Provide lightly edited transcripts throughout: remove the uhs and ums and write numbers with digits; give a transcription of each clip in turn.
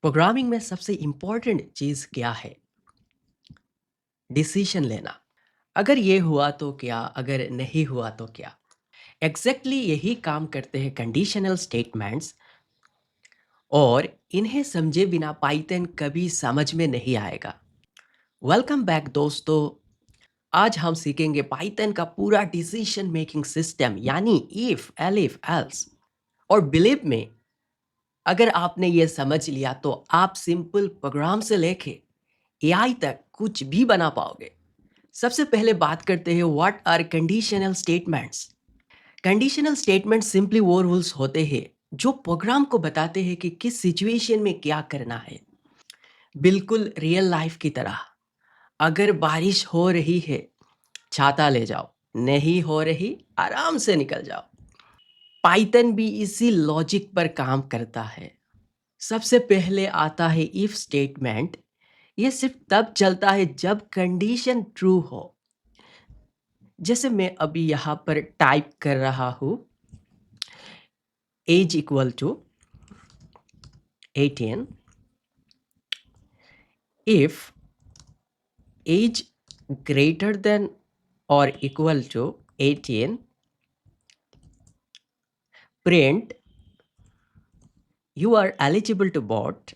Programming में सबसे important चीज़ क्या है? डिसीजन लेना। अगर ये हुआ तो क्या, अगर नहीं हुआ तो क्या? एग्ज़ैक्टली यही काम करते हैं कंडीशनल स्टेटमेंट्स और इन्हें समझे बिना पाइथन कभी समझ में नहीं आएगा। वेलकम बैक दोस्तों। आज हम सीखेंगे पाइथन का पूरा डिसीजन मेकिंग सिस्टम यानी इफ, एलिफ, एल्स और बिलीव में अगर आपने ये समझ लिया तो आप सिंपल प्रोग्राम से लेके एआई तक कुछ भी बना पाओगे। सबसे पहले बात करते हैं what are conditional statements. Conditional statement simply वो रूल्स होते हैं जो प्रोग्राम को बताते हैं कि किस सिचुएशन में क्या करना है। बिल्कुल रियल लाइफ की तरह। अगर बारिश हो रही है, छाता ले जाओ। नहीं हो रही, आराम से निकल जाओ। पाइथन भी इसी लॉजिक पर काम करता है। सबसे पहले आता है इफ स्टेटमेंट। ये सिर्फ तब चलता है जब कंडीशन ट्रू हो। जैसे मैं अभी यहाँ पर टाइप कर रहा हूँ age equal to 18 if age greater than or equal to 18 print you are eligible to vote।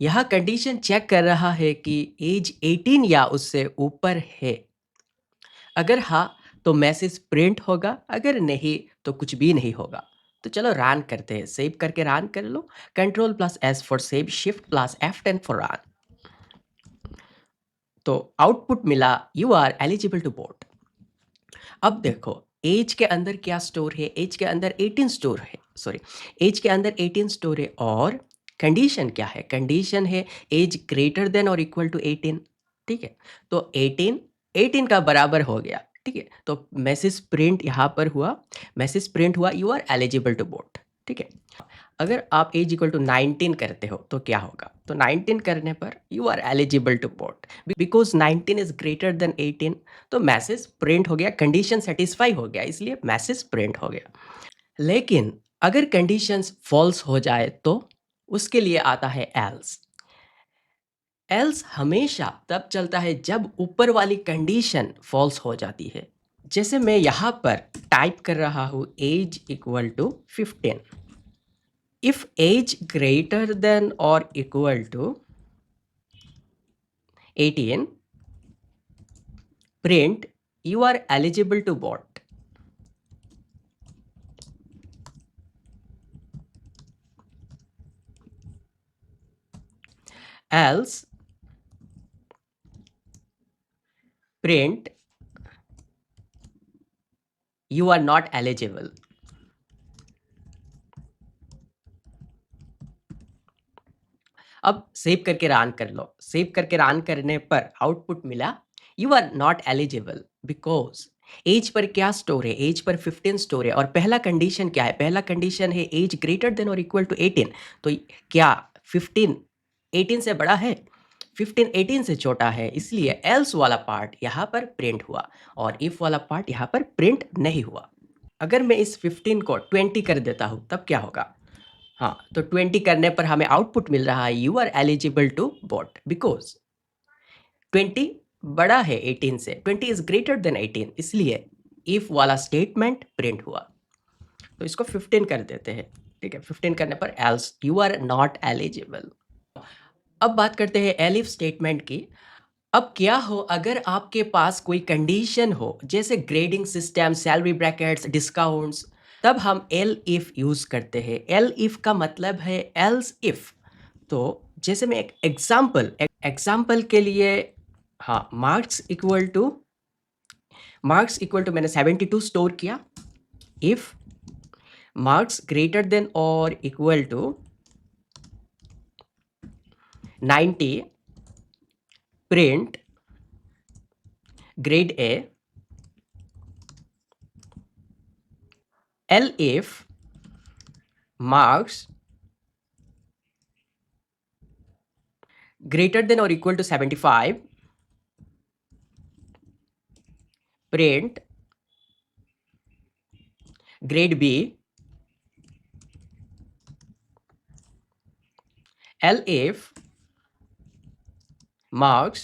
यह कंडीशन चेक कर रहा है कि एज 18 या उससे ऊपर है। अगर हाँ तो मैसेज प्रिंट होगा, अगर नहीं तो कुछ भी नहीं होगा। तो चलो रन करते हैं। सेव करके रन कर लो। Control plus S for save, shift plus F10 for run. तो आउटपुट मिला you are eligible to vote. अब देखो एज के अंदर क्या स्टोर है। एज के अंदर 18 स्टोर है, सॉरी, एज के अंदर 18 स्टोर है और कंडीशन क्या है? कंडीशन है एज ग्रेटर देन और इक्वल टू 18। ठीक है, तो 18 का बराबर हो गया। ठीक है, तो मैसेज प्रिंट यहाँ पर हुआ। मैसेज प्रिंट हुआ you are eligible to vote. ठीक है, अगर आप एज इक्वल टू 19 करते हो तो क्या होगा? तो 19 करने पर you are eligible to vote because 19 is greater than 18। तो मैसेज प्रिंट हो गया, कंडीशन सेटिस्फाई हो गया, इसलिए मैसेज प्रिंट हो गया। लेकिन अगर कंडीशंस फॉल्स हो जाए तो उसके लिए आता है एल्स। एल्स हमेशा तब चलता है जब ऊपर वाली कंडीशन फॉल्स हो जाती है। जैसे मैं यहाँ पर टाइप कर रहा हूँ age equal to 15। If age greater than or equal to 18, print you are eligible to vote. Else, print you are not eligible. अब सेव करके रन कर लो। सेव करके रन करने पर आउटपुट मिला you are not eligible because age पर क्या स्टोर है? एज पर 15 स्टोर है और पहला कंडीशन क्या है? पहला कंडीशन है एज ग्रेटर देन और इक्वल टू 18। तो क्या 15 18 से बड़ा है? 15 18 से छोटा है, इसलिए एल्स वाला पार्ट यहाँ पर प्रिंट हुआ और इफ वाला पार्ट यहाँ पर प्रिंट नहीं हुआ। अगर मैं इस 15 को 20 कर देता हूँ तब क्या होगा? हाँ, तो 20 करने पर हमें आउटपुट मिल रहा है you are eligible to vote because 20 बड़ा है 18 से। 20 इज ग्रेटर देन 18, इसलिए इफ वाला स्टेटमेंट प्रिंट हुआ। तो इसको 15 कर देते हैं। ठीक है, 15 करने पर else you are not eligible. अब बात करते हैं एलिफ स्टेटमेंट की। अब क्या हो अगर आपके पास कोई कंडीशन हो जैसे grading system, salary brackets, discounts, तब हम एल इफ यूज करते हैं। एल इफ का मतलब है एल्स इफ। तो जैसे मैं एक एग्जाम्पल के लिए, हाँ, मार्क्स इक्वल टू मैंने 72 स्टोर किया। इफ मार्क्स ग्रेटर देन और equal to 90, print grade A. Elif marks greater than or equal to 75, print grade B elif marks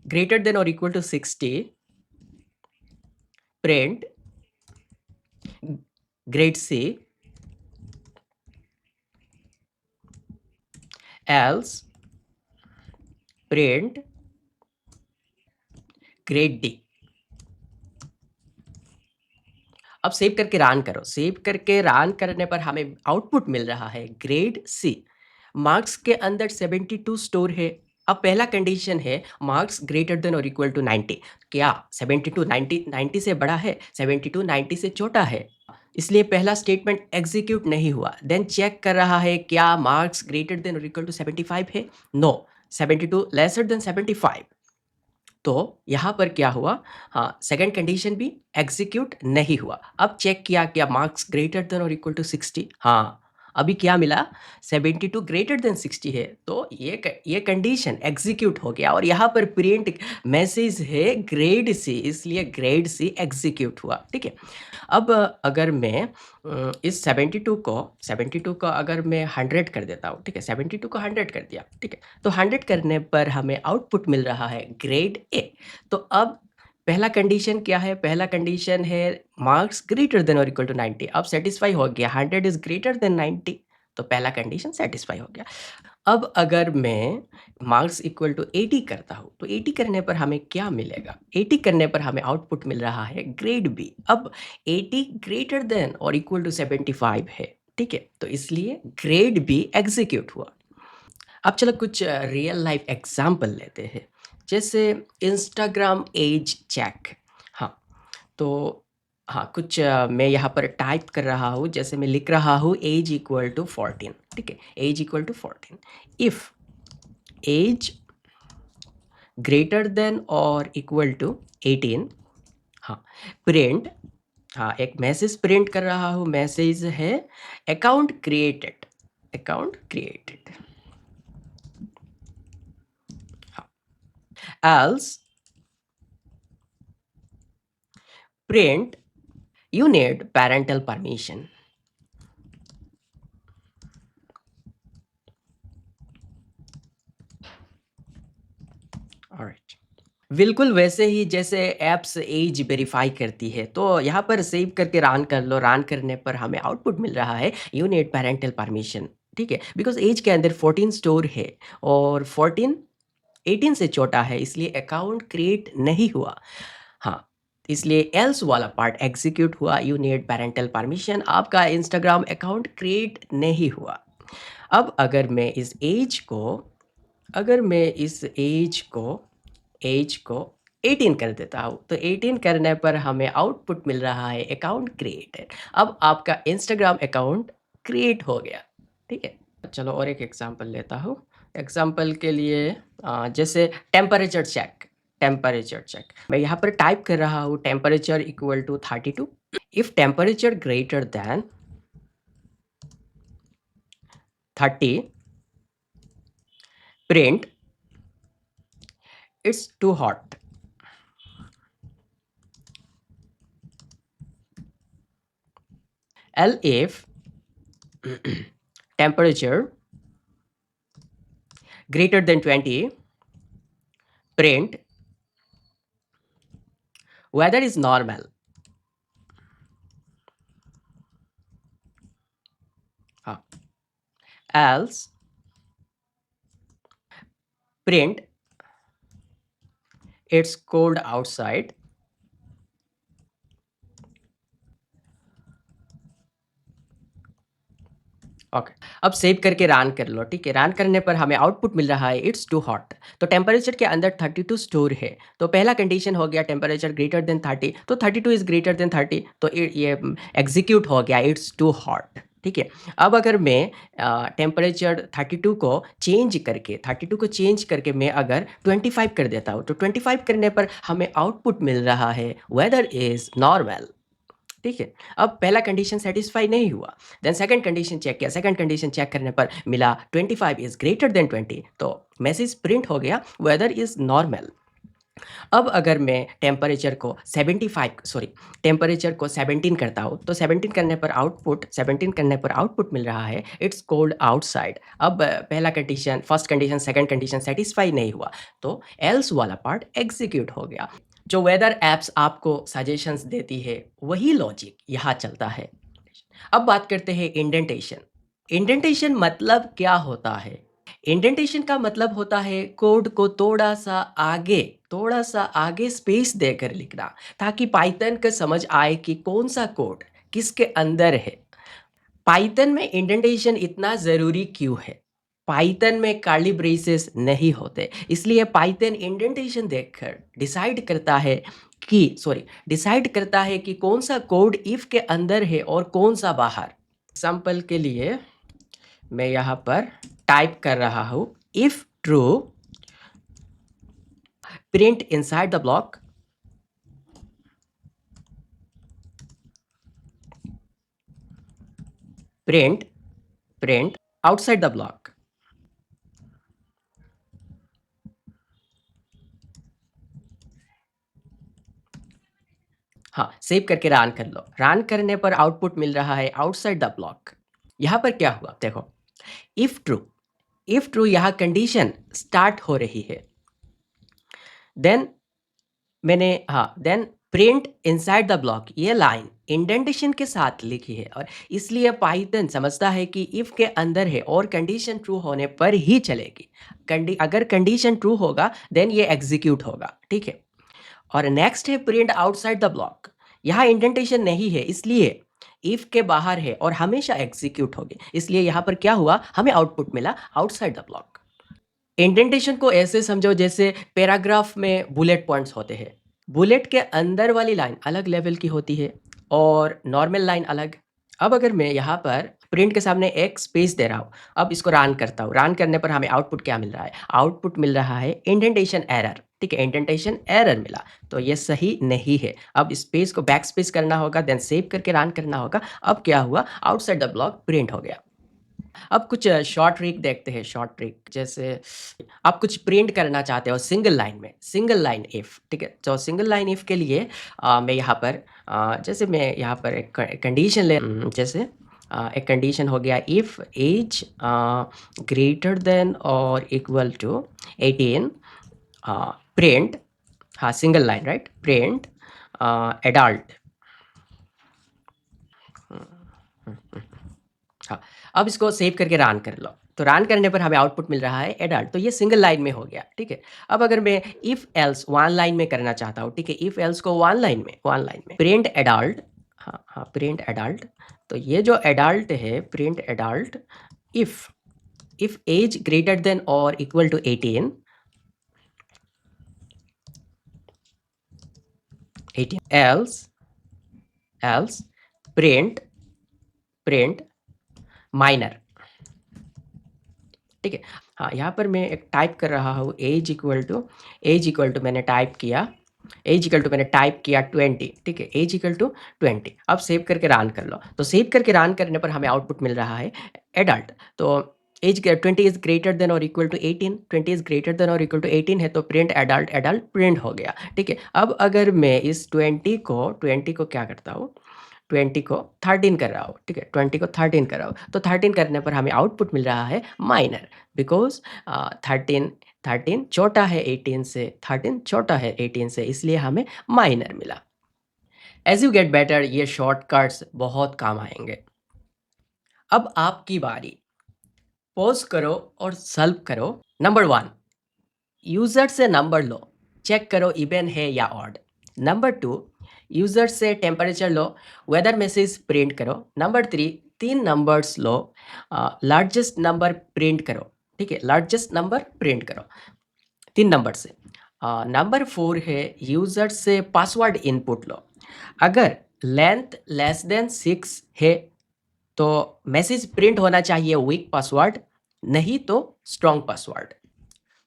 greater than or equal to 60, print grade C, else print grade D। अब save करके run करो। Save करके run करने पर हमें output मिल रहा है ग्रेड सी। मार्क्स के अंदर 72 स्टोर है। अब पहला कंडीशन है मार्क्स ग्रेटर देन और इक्वल टू 90। क्या 72 90 से बड़ा है? 72 90 से छोटा है, इसलिए पहला स्टेटमेंट एग्जीक्यूट नहीं हुआ। देन चेक कर रहा है क्या मार्क्स ग्रेटर देन और इक्वल टू 75 है? No, 72 lesser than 75। तो यहाँ पर क्या हुआ? हाँ, सेकंड कंडीशन भी एग्जीक्यूट नहीं हुआ। अब चेक किया क्या मार्क्स ग्रेटर देन और इक्वल टू 60? हाँ, अभी क्या मिला? 72 ग्रेटर देन 60 है, तो ये कंडीशन एग्जीक्यूट हो गया और यहाँ पर प्रिंट मैसेज है ग्रेड सी, इसलिए ग्रेड सी एग्जीक्यूट हुआ। ठीक है। अब अगर मैं इस 72 को अगर मैं 100 कर देता हूँ, ठीक है, 72 को 100 कर दिया, ठीक है, तो 100 करने पर हमें आउटपुट मिल रहा है ग्रेड ए। तो अब पहला कंडीशन क्या है? पहला कंडीशन है मार्क्स ग्रेटर देन और इक्वल टू 90। अब सेटिस्फाई हो गया, 100 इज ग्रेटर देन 90, तो पहला कंडीशन सेटिस्फाई हो गया। अब अगर मैं मार्क्स इक्वल टू 80 करता हूँ, तो 80 करने पर हमें क्या मिलेगा? 80 करने पर हमें आउटपुट मिल रहा है ग्रेड बी। अब 80 ग्रेटर देन और इक्वल टू 75 है, ठीक है, तो इसलिए ग्रेड बी एग्जीक्यूट हुआ। अब चलो कुछ रियल लाइफ एग्जाम्पल लेते हैं, जैसे इंस्टाग्राम एज चेक। हाँ, तो हाँ, कुछ मैं यहाँ पर टाइप कर रहा हूँ, जैसे मैं लिख रहा हूँ एज इक्वल टू 14, ठीक है, age equal to 14। If age greater than और इक्वल टू 18, हाँ, प्रिंट, हाँ, एक मैसेज प्रिंट कर रहा हूँ। मैसेज है account created, account created. else print you need parental permission। Alright, बिल्कुल वैसे ही जैसे एप्स एज वेरीफाई करती है, तो यहाँ पर सेव करके रन कर लो। रन करने पर हमें आउटपुट मिल रहा है यू नीड पेरेंटल परमिशन, ठीक है, बिकॉज एज के अंदर 14 स्टोर है और 14 18 से छोटा है, इसलिए अकाउंट क्रिएट नहीं हुआ। हाँ, इसलिए एल्स वाला पार्ट एग्जीक्यूट हुआ, यू नीड पेरेंटल परमिशन, आपका इंस्टाग्राम अकाउंट क्रिएट नहीं हुआ। अब अगर मैं इस एज को 18 कर देता हूँ, तो 18 करने पर हमें आउटपुट मिल रहा है अकाउंट क्रिएटेड। अब आपका इंस्टाग्राम अकाउंट क्रिएट हो गया, ठीक है। चलो और एक एग्जांपल लेता हूँ। एग्जांपल के लिए जैसे टेम्परेचर चेक मैं यहाँ पर टाइप कर रहा हूँ temperature equal to 32। If temperature greater than 30, print it's too hot. Elif temperature greater than 20, print weather is normal। हाँ, else print it's cold outside। Okay, अब सेव करके रन कर लो, ठीक है। रन करने पर हमें आउटपुट मिल रहा है इट्स टू हॉट। तो टेम्परेचर के अंदर 32 स्टोर है, तो पहला कंडीशन हो गया टेम्परेचर ग्रेटर देन 30, तो 32 इज ग्रेटर देन 30, तो ये एग्जीक्यूट हो गया इट्स टू हॉट, ठीक है। अब अगर मैं टेम्परेचर 32 को चेंज करके मैं अगर 25 कर देता हूँ, तो 25 करने पर हमें आउटपुट मिल रहा है वेदर इज नॉर्मल, ठीक है। अब पहला कंडीशन सेटिस्फाई नहीं हुआ, देन सेकंड कंडीशन चेक किया। सेकंड कंडीशन चेक करने पर मिला 25 इज ग्रेटर देन 20, तो मैसेज प्रिंट हो गया वेदर इज नॉर्मल। अब अगर मैं टेम्परेचर को 17 करता हूँ, तो 17 करने पर आउटपुट मिल रहा है, इट्स कोल्ड आउटसाइड। अब पहला condition, first condition, second condition satisfy नहीं हुआ, तो एल्स वाला पार्ट एग्ज़ीक्यूट हो गया। जो वेदर ऐप्स आपको सजेशंस देती है, वही लॉजिक यहाँ चलता है। अब बात करते हैं इंडेंटेशन। इंडेंटेशन मतलब क्या होता है? इंडेंटेशन का मतलब होता है कोड को थोड़ा सा आगे स्पेस देकर लिखना, ताकि पाइथन को समझ आए कि कौन सा कोड किसके अंदर है। पाइथन में इंडेंटेशन इतना ज़रूरी क्यों है? पाइथन में कर्ली ब्रेसेस नहीं होते, इसलिए पाइथन इंडेंटेशन देखकर डिसाइड करता है कि कौन सा कोड इफ के अंदर है और कौन सा बाहर। एग्जाम्पल के लिए मैं यहाँ पर टाइप कर रहा हूँ, if true print inside the block, print outside the block. हाँ, सेव करके रन कर लो। रन करने पर आउटपुट मिल रहा है आउटसाइड द ब्लॉक। यहाँ पर क्या हुआ देखो, इफ ट्रू यहाँ कंडीशन स्टार्ट हो रही है, then then print inside the block, ये लाइन इंडेंटेशन के साथ लिखी है, और इसलिए पाइथन समझता है कि इफ के अंदर है और कंडीशन ट्रू होने पर ही चलेगी। अगर कंडीशन ट्रू होगा देन ये एग्जीक्यूट होगा, ठीक है। और नेक्स्ट है प्रिंट आउटसाइड द ब्लॉक। यहाँ इंडेंटेशन नहीं है, इसलिए इफ के बाहर है और हमेशा एग्जीक्यूट होगी, इसलिए यहाँ पर क्या हुआ, हमें आउटपुट मिला आउटसाइड द ब्लॉक। इंडेंटेशन को ऐसे समझो जैसे पैराग्राफ में बुलेट पॉइंट्स होते हैं। बुलेट के अंदर वाली लाइन अलग लेवल की होती है और नॉर्मल लाइन अलग। अब अगर मैं यहाँ पर प्रिंट के सामने एक स्पेस दे रहा हूँ, अब इसको रन करता हूँ, रन करने पर हमें आउटपुट क्या मिल रहा है? आउटपुट मिल रहा है इंडेंटेशन एरर, ठीक है, इंडेंटेशन एरर मिला, तो ये सही नहीं है। अब स्पेस को बैक स्पेस करना होगा, देन सेव करके रन करना होगा। अब क्या हुआ, आउटसाइड द ब्लॉक प्रिंट हो गया। अब कुछ शॉर्ट ट्रिक देखते हैं। शॉर्ट ट्रिक जैसे आप कुछ प्रिंट करना चाहते हो सिंगल लाइन में, सिंगल लाइन इफ, ठीक है। तो सिंगल लाइन इफ के लिए मैं यहाँ पर जैसे मैं यहाँ पर एक कंडीशन जैसे एक कंडीशन हो गया, इफ एज ग्रेटर देन और इक्वल टू 18, प्रिंट, हाँ single line right, print adult. हाँ, अब इसको सेव करके रन कर लो, तो रन करने पर हमें आउटपुट मिल रहा है एडल्ट, तो ये सिंगल लाइन में हो गया, ठीक है। अब अगर मैं इफ एल्स वन लाइन में करना चाहता हूँ, ठीक है, इफ एल्स को वन लाइन में प्रिंट एडल्ट, हाँ प्रिंट एडल्ट, तो ये जो एडल्ट है print adult if age greater than और equal to 18 else print minor, ठीक है। हाँ, यहाँ पर मैं एक टाइप कर रहा हूँ, एज इक्वल टू मैंने टाइप किया 20, ठीक है, एज इक्वल टू 20। अब सेव करके रन कर लो, तो सेव करके रन करने पर हमें आउटपुट मिल रहा है एडल्ट। तो एज 20 इज ग्रेटर देन और equal to 18, 20 is greater than और इक्वल टू 18 है, तो प्रिंट एडल्ट प्रिंट हो गया, ठीक है। अब अगर मैं इस 20 को क्या करता हूँ, 20 को 13 कर रहा हूँ, ठीक है, 20 को 13 कर रहा हूँ, तो 13 करने पर हमें आउटपुट मिल रहा है माइनर, बिकॉज 13 छोटा है 18 से, 13 छोटा है 18 से, इसलिए हमें माइनर मिला। एज यू गेट बेटर, ये शॉर्टकट्स बहुत काम आएंगे। अब आपकी बारी, पॉज करो और सॉल्व करो। नंबर 1, यूजर से नंबर लो, चेक करो इवन है या ऑड। नंबर 2, यूजर से टेम्परेचर लो, वेदर मैसेज प्रिंट करो। नंबर 3, 3 नंबर्स लो, लार्जेस्ट नंबर प्रिंट करो, ठीक है, लार्जेस्ट नंबर प्रिंट करो 3 नंबर से। नंबर 4 है यूजर से पासवर्ड इनपुट लो, अगर लेंथ लेस देन 6 है तो मैसेज प्रिंट होना चाहिए वीक पासवर्ड, नहीं तो स्ट्रॉन्ग पासवर्ड।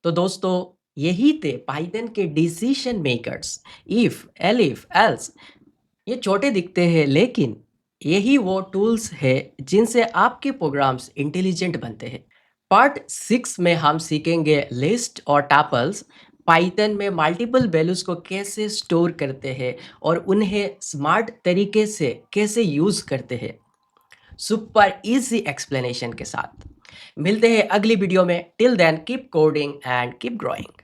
तो दोस्तों, यही थे पाइथन के decision makers, if, elif, else. ये छोटे दिखते हैं, लेकिन यही वो टूल्स है जिनसे आपके प्रोग्राम्स इंटेलिजेंट बनते हैं। पार्ट 6 में हम सीखेंगे लिस्ट और टपल्स, पाइथन में मल्टीपल वैल्यूज़ को कैसे स्टोर करते हैं और उन्हें स्मार्ट तरीके से कैसे यूज़ करते हैं, सुपर ईज़ी एक्सप्लेनेशन के साथ। मिलते हैं अगली वीडियो में। Till then keep coding and keep growing.